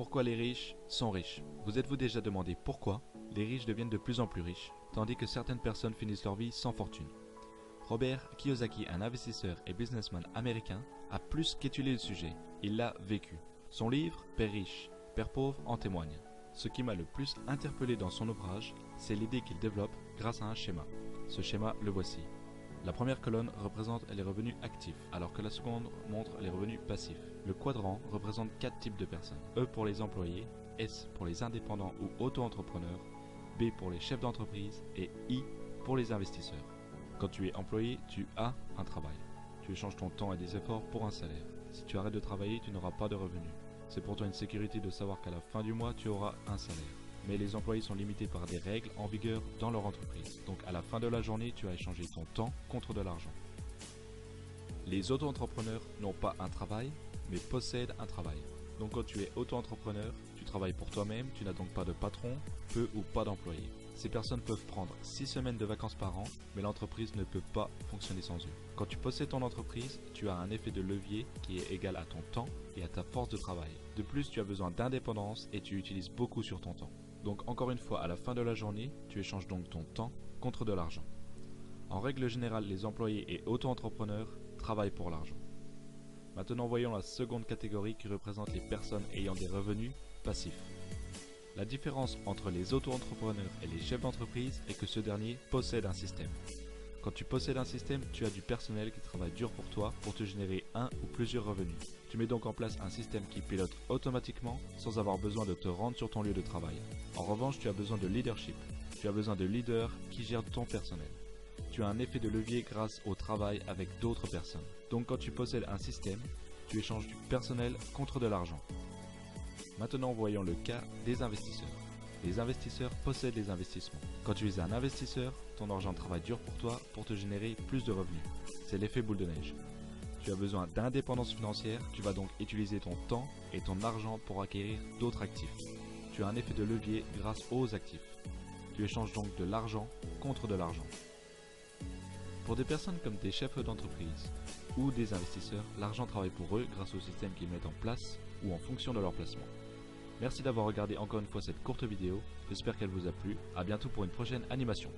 Pourquoi les riches sont riches? Vous êtes-vous déjà demandé pourquoi les riches deviennent de plus en plus riches, tandis que certaines personnes finissent leur vie sans fortune? Robert Kiyosaki, un investisseur et businessman américain, a plus qu'étudié le sujet, il l'a vécu. Son livre « Père riche, Père pauvre » en témoigne. Ce qui m'a le plus interpellé dans son ouvrage, c'est l'idée qu'il développe grâce à un schéma. Ce schéma, le voici. La première colonne représente les revenus actifs, alors que la seconde montre les revenus passifs. Le quadrant représente 4 types de personnes. E pour les employés, S pour les indépendants ou auto-entrepreneurs, B pour les chefs d'entreprise et I pour les investisseurs. Quand tu es employé, tu as un travail. Tu échanges ton temps et des efforts pour un salaire. Si tu arrêtes de travailler, tu n'auras pas de revenus. C'est pour toi une sécurité de savoir qu'à la fin du mois, tu auras un salaire. Mais les employés sont limités par des règles en vigueur dans leur entreprise. Donc à la fin de la journée, tu as échangé ton temps contre de l'argent. Les auto-entrepreneurs n'ont pas un travail, mais possèdent un travail. Donc quand tu es auto-entrepreneur, tu travailles pour toi-même, tu n'as donc pas de patron, peu ou pas d'employés. Ces personnes peuvent prendre 6 semaines de vacances par an, mais l'entreprise ne peut pas fonctionner sans eux. Quand tu possèdes ton entreprise, tu as un effet de levier qui est égal à ton temps et à ta force de travail. De plus, tu as besoin d'indépendance et tu utilises beaucoup sur ton temps. Donc encore une fois, à la fin de la journée, tu échanges donc ton temps contre de l'argent. En règle générale, les employés et auto-entrepreneurs travaillent pour l'argent. Maintenant, voyons la seconde catégorie qui représente les personnes ayant des revenus passifs. La différence entre les auto-entrepreneurs et les chefs d'entreprise est que ce dernier possède un système. Quand tu possèdes un système, tu as du personnel qui travaille dur pour toi pour te générer un ou plusieurs revenus. Tu mets donc en place un système qui pilote automatiquement sans avoir besoin de te rendre sur ton lieu de travail. En revanche, tu as besoin de leadership. Tu as besoin de leaders qui gèrent ton personnel. Tu as un effet de levier grâce au travail avec d'autres personnes. Donc quand tu possèdes un système, tu échanges du personnel contre de l'argent. Maintenant, voyons le cas des investisseurs. Les investisseurs possèdent les investissements. Quand tu es un investisseur, ton argent travaille dur pour toi pour te générer plus de revenus. C'est l'effet boule de neige. Tu as besoin d'indépendance financière, tu vas donc utiliser ton temps et ton argent pour acquérir d'autres actifs. Tu as un effet de levier grâce aux actifs. Tu échanges donc de l'argent contre de l'argent. Pour des personnes comme des chefs d'entreprise ou des investisseurs, l'argent travaille pour eux grâce au système qu'ils mettent en place ou en fonction de leur placement. Merci d'avoir regardé encore une fois cette courte vidéo, j'espère qu'elle vous a plu, à bientôt pour une prochaine animation.